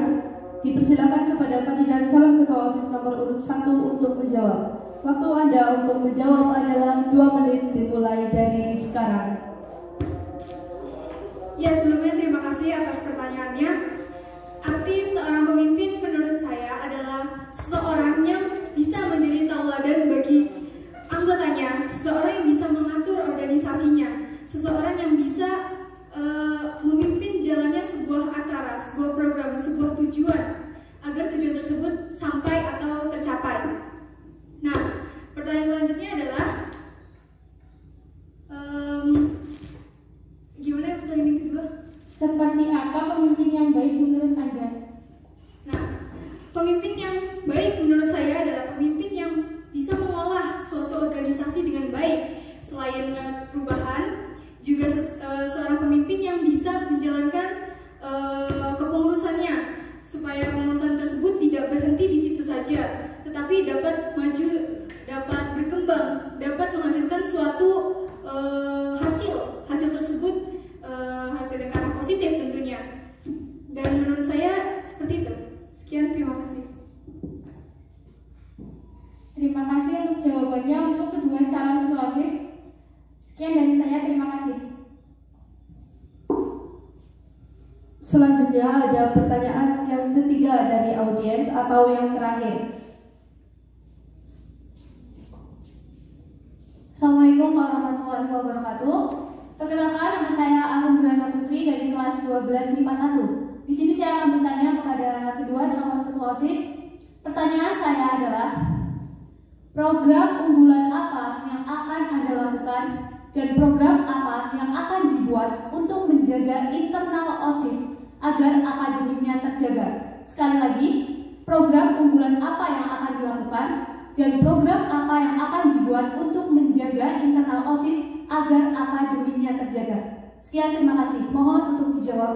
E: dipersilakan kepada kandidat calon ketua OSIS nomor urut 1 untuk menjawab. Waktu Anda untuk menjawab adalah 2 menit, dimulai dari sekarang.
B: Ya, sebelumnya terima kasih atas pertanyaannya. Arti seorang pemimpin menurut saya adalah seseorang yang bisa menjadi tauladan bagi anggotanya, seseorang yang bisa mengatur organisasinya, seseorang yang bisa memimpin jalannya sebuah acara, sebuah program, sebuah tujuan, agar tujuan tersebut sampai atau tercapai. Nah, pertanyaan selanjutnya adalah gimana pertanyaan yang kedua?
H: Seperti apa pemimpin yang baik menurut Anda?
B: Nah, pemimpin yang baik menurut saya adalah pemimpin yang bisa mengolah suatu organisasi dengan baik. Selain perubahan, juga seorang pemimpin yang bisa menjalankan kepengurusannya, supaya pengurusan tersebut tidak berhenti di situ saja, tetapi dapat maju, dapat berkembang, dapat menghasilkan suatu hasil tersebut, hasil yang arah positif tentunya. Dan menurut saya seperti itu. Sekian, terima kasih.
H: Terima kasih untuk jawabannya untuk kedua calon ketua OSIS. Sekian dari saya, terima kasih.
E: Selanjutnya ada pertanyaan yang ketiga dari audiens atau yang terakhir.
I: Assalamualaikum warahmatullahi wabarakatuh. Perkenalkan, nama saya Alhamdulillah Putri dari kelas 12 MIPA 1. Di sini saya akan bertanya kepada kedua calon ketua OSIS. Pertanyaan saya adalah, program unggulan apa yang akan Anda lakukan dan program apa yang akan dibuat untuk menjaga internal OSIS agar akademiknya terjaga? Sekali lagi, program unggulan apa yang akan dilakukan dan program apa yang akan dibuat untuk menjaga internal OSIS agar akademiknya terjaga? Sekian, terima kasih. Mohon untuk dijawab.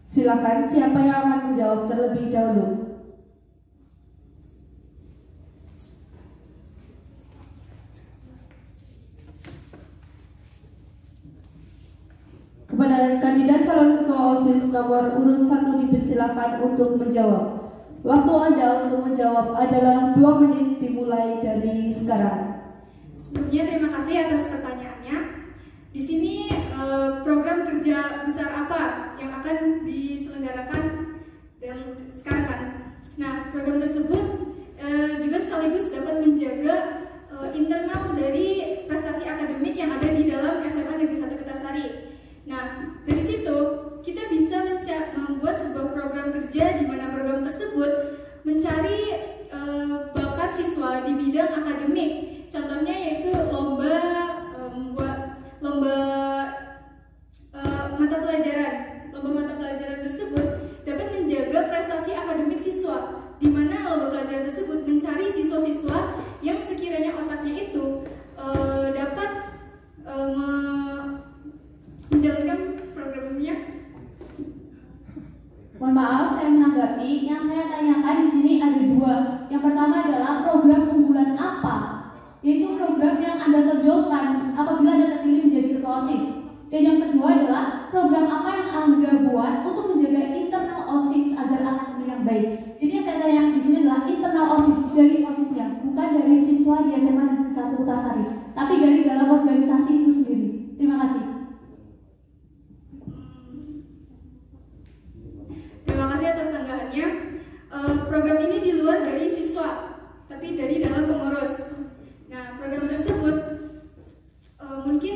E: Silakan, siapa yang akan menjawab terlebih dahulu? Kepada kandidat calon ketua OSIS nomor urut 1 dipersilakan untuk menjawab. Waktu Anda untuk menjawab adalah 2 menit, dimulai dari sekarang.
B: Sebelumnya terima kasih atas pertanyaannya. Di sini program kerja besar apa yang akan diselenggarakan dan sekarang kan? Nah, program tersebut juga sekaligus dapat menjaga internal dari prestasi akademik yang ada di dalam SMA Negeri 1 Kertasari. Nah, dari situ kita bisa membuat sebuah program bidang akademik. Contohnya yaitu lomba mata pelajaran. Lomba mata pelajaran tersebut dapat menjaga prestasi akademik siswa, di mana lomba pelajaran tersebut mencari siswa-siswa yang sekiranya otaknya itu dapat menjalankan programnya.
I: Mohon maaf, saya menanggapi. Yang saya tanyakan di sini ada dua. Yang pertama adalah program unggulan apa, yaitu program yang Anda tonjolkan apabila Anda terpilih menjadi ketua OSIS. Dan yang kedua adalah program apa yang Anda buat untuk menjaga internal OSIS agar akademik yang baik. Jadi yang saya tanyakan di sini adalah internal OSIS, dari OSISnya, bukan dari siswa di SMA Negeri 1 Kutasari, tapi dari dalam organisasi itu sendiri. Terima kasih.
B: Terima kasih atas sanggahannya. Program ini di luar dari siswa, tapi dari dalam pengurus. Nah, program tersebut mungkin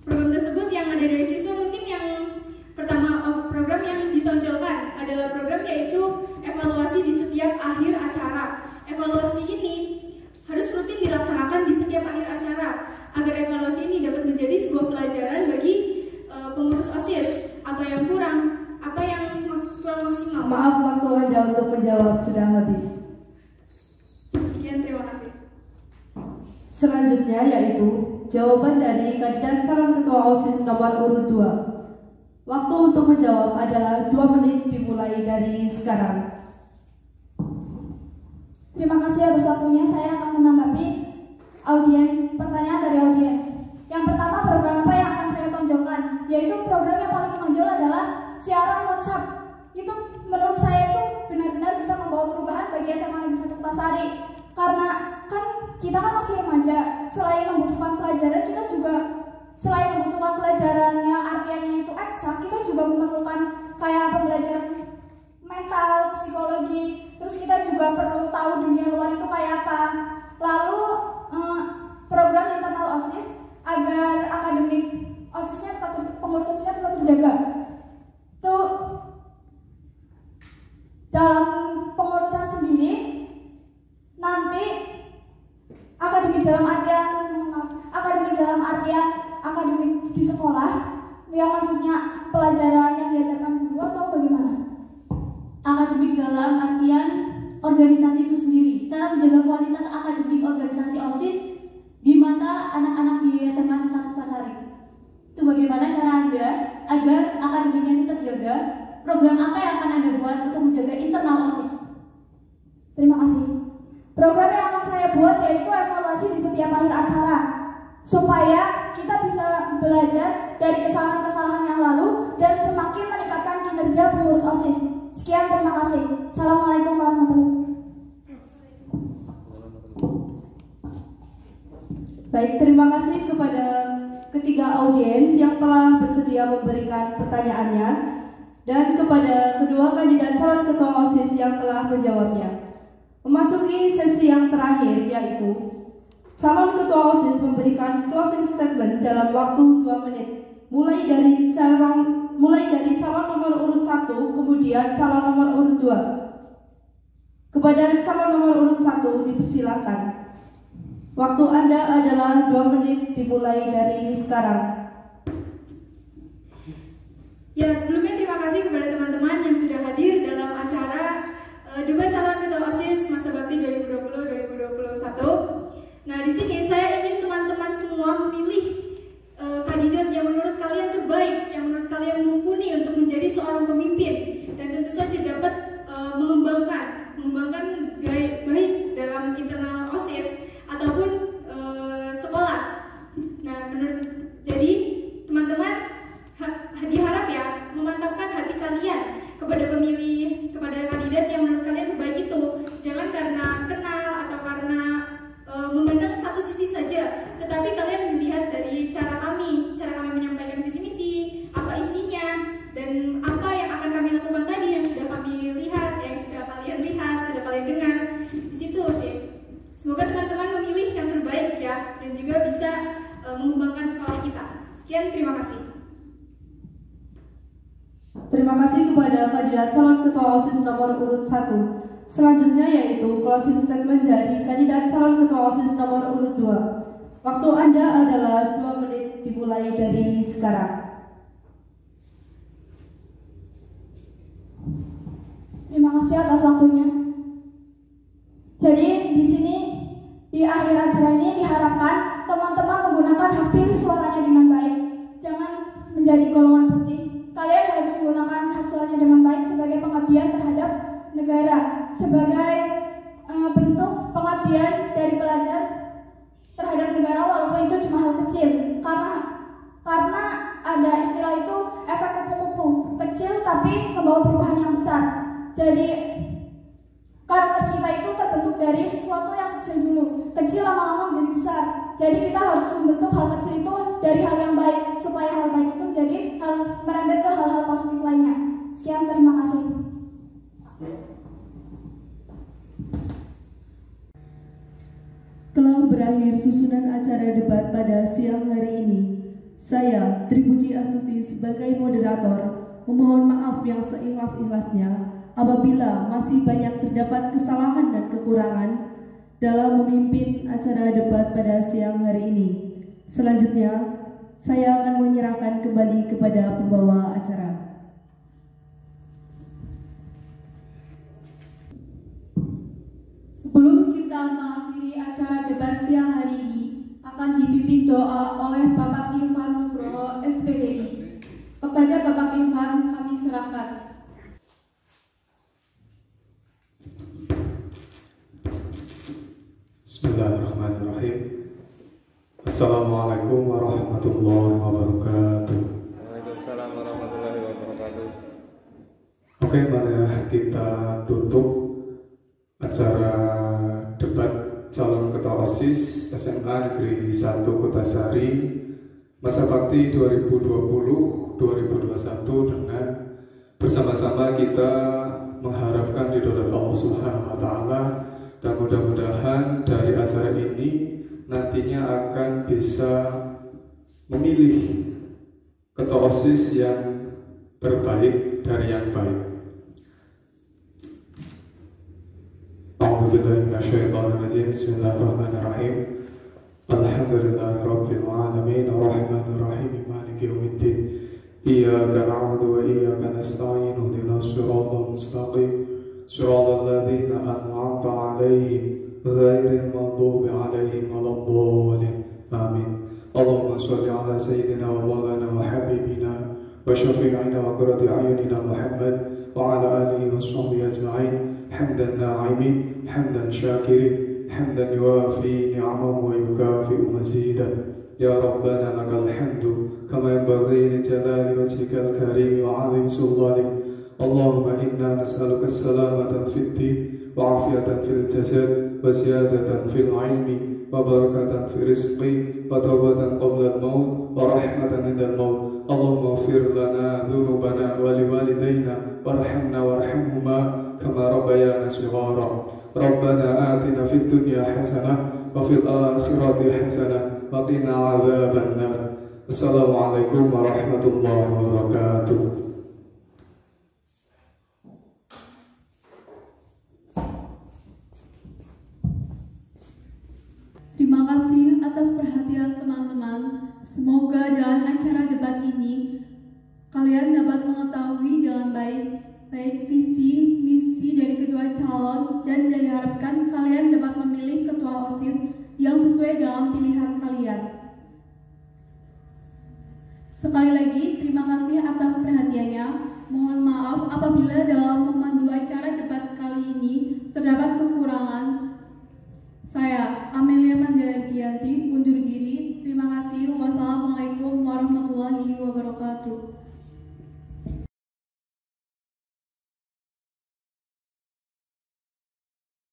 B: program tersebut yang ada dari siswa mungkin yang pertama, program yang ditonjolkan adalah program yaitu evaluasi di setiap akhir acara. Evaluasi ini harus rutin dilaksanakan di setiap akhir acara agar evaluasi ini dapat menjadi sebuah pelajaran bagi pengurus OSIS. Apa yang kurang, apa yang kurang maksimal.
E: Maaf, waktu Anda untuk menjawab sudah habis.
B: Sekian, terima kasih.
E: Selanjutnya yaitu jawaban dari kandidat calon ketua OSIS nomor urut 2. Waktu untuk menjawab adalah 2 menit dimulai dari sekarang.
G: Terima kasih atas waktunya. Saya akan menanggapi pertanyaan dari audiens. Yang pertama, program apa yang akan saya tonjolkan? Yaitu program yang paling menonjol adalah siaran WhatsApp. Itu menurut saya itu benar-benar bisa membawa perubahan bagi SMA Negeri 1 Kutasari. Karena kan kita kan masih remaja. Selain membutuhkan pelajaran, kita juga selain membutuhkan pelajaran yang artiannya itu eksak, kita juga memerlukan kayak pembelajaran mental, psikologi. Terus kita juga perlu tahu dunia luar itu kayak apa. Lalu program internal OSIS agar akademik OSISnya pengurus OSISnya tetap terjaga. Tuh dalam pengurusan sendiri nanti akademik dalam artian akademik di sekolah, yang maksudnya pelajaran yang diajarkan guru atau bagaimana?
I: Akademik dalam artian organisasi itu sendiri, cara menjaga kualitas akademik organisasi OSIS di mata anak-anak di SMA 1 Kutasari. Itu bagaimana cara Anda agar akademiknya itu terjaga? Program apa yang akan Anda buat untuk menjaga internal OSIS?
G: Terima kasih. Program yang akan saya buat yaitu evaluasi di setiap akhir acara, supaya kita bisa belajar dari kesalahan-kesalahan yang lalu dan semakin meningkatkan kinerja pengurus OSIS. Sekian, terima kasih. Assalamualaikum warahmatullahi wabarakatuh.
E: Baik, terima kasih kepada ketiga audiens yang telah bersedia memberikan pertanyaannya dan kepada kedua kandidat calon ketua OSIS yang telah menjawabnya. Memasuki sesi yang terakhir, yaitu calon ketua OSIS memberikan closing statement dalam waktu 2 menit, mulai dari calon nomor urut 1, kemudian calon nomor urut 2. Kepada calon nomor urut 1 dipersilakan. Waktu Anda adalah 2 menit dimulai dari sekarang.
B: Ya, sebelumnya terima kasih kepada teman-teman yang sudah hadir dalam acara debat calon ketua OSIS masa bakti 2020-2021. Nah, di sini saya ingin teman-teman semua memilih kandidat yang menurut kalian terbaik, yang menurut kalian mumpuni untuk menjadi seorang pemimpin dan tentu saja dapat mengembangkan baik dalam internal OSIS ataupun sekolah. Nah, jadi teman-teman diharap ya memantapkan hati kalian kepada pemilih, kepada kandidat yang menurut kalian terbaik itu. Jangan karena kenal atau karena memandang satu sisi saja, tetapi kalian dilihat dari cara kami menyampaikan visi misi, apa isinya, dan apa yang akan kami lakukan tadi yang sudah kami lihat, yang sudah kalian lihat, sudah kalian dengar di situ sih. Semoga teman-teman memilih yang terbaik ya, dan juga bisa mengembangkan sekolah kita. Sekian, terima kasih.
E: Terima kasih kepada kandidat calon ketua OSIS nomor urut 1. Selanjutnya yaitu closing statement dari kandidat calon ketua OSIS nomor urut 2. Waktu Anda adalah 2 menit dimulai dari sekarang.
G: Terima kasih atas waktunya. Jadi di sini di akhir acara ini diharapkan teman-teman menggunakan hak pilih suaranya dengan baik. Jangan menjadi golongan putih. Kalian harus menggunakan hak suaranya dengan baik sebagai pengabdian terhadap negara, sebagai bentuk pengabdian dari pelajar terhadap negara, walaupun itu cuma hal kecil. Karena ada istilah itu efek kupu-kupu, kecil tapi membawa perubahan yang besar. Jadi karakter kita itu terbentuk dari sesuatu yang kecil dulu, kecil lama-lama menjadi besar. Jadi kita harus membentuk hal kecil itu dari hal yang baik, supaya hal baik itu jadi merembet ke hal-hal positif lainnya. Sekian, terima kasih.
E: Telah berakhir susunan acara debat pada siang hari ini. Saya, Tripuji Astuti sebagai moderator, memohon maaf yang seikhlas-ikhlasnya apabila masih banyak terdapat kesalahan dan kekurangan dalam memimpin acara debat pada siang hari ini. Selanjutnya, saya akan menyerahkan kembali kepada pembawa acara.
A: Sebelum kita mengakhiri acara debat siang hari ini, akan dipimpin doa oleh Bapak Irfan Nugroho, SPDI. Kepada Bapak Irfan, kami serahkan.
J: Bismillahirrahmanirrahim. Assalamualaikum warahmatullahi wabarakatuh.
D: Waalaikumsalam warahmatullahi wabarakatuh.
J: Oke, mari kita tutup acara debat calon ketua OSIS SMA Negeri 1 Kutasari masa bakti 2020-2021 dengan bersama-sama kita mengharapkan ridho dari Allah Subhanahu wa taala, dan mudah-mudahan dari acara ini nantinya akan bisa memilih ketua OSIS yang terbaik dari yang baik. A'udzubillahi minasyaitonirrajim. Bismillahirrahmanirrahim. Alhamdulillahirabbil alamin, arrahmanir rahim, maliki yaumiddin. Iyyaka na'budu wa iyyaka nasta'in. Ihdinas siratal mustaqim. Siratal ladzina an'amta 'alaihim ghairil maghdubi 'alaihim waladdallin. Amin. Allahumma shalli 'ala sayyidina wa maulana wa habibina wa syafi'ina wa qurrati a'yunina Muhammad wa 'ala alihi wa sahbihi ajma'in. Hamdan na'imin, hamdan syakirin, hamdan yuwafi ni'amahu wa yukafi'u mazidan. Ya Rabbana lakal hamdu kama yanbaghi li jalali wajhikal karim wa 'azimi sultanik. Allahumma inna nas'aluka as-salamata fid din wa 'afiyatan fil jasad wa ziyadatan fil 'ilmi wa barakatan fil rizqi wa tawbatan qabla al-maut wa rahmatan 'inda al-maut. Allahumma ighfir lana dhunubana wa liwalidayna warhamna warhamhuma kama rabbayana shighara. Rabbana atina fid dunya hasanah wa fil akhirati hasanah wa qina 'adzaban nar. Assalamualaikum warahmatullahi wabarakatuh.
A: Terima kasih atas perhatian teman-teman. Semoga dengan acara debat ini kalian dapat mengetahui dengan baik visi misi dari kedua calon, dan diharapkan kalian dapat memilih ketua OSIS yang sesuai dengan pilihan kalian. Sekali lagi terima kasih atas perhatiannya. Mohon maaf apabila dalam memandu acara debat kali ini terdapat kekurangan. Saya, Amelia Mandalagianti, undur diri. Terima kasih. Wassalamualaikum warahmatullahi wabarakatuh.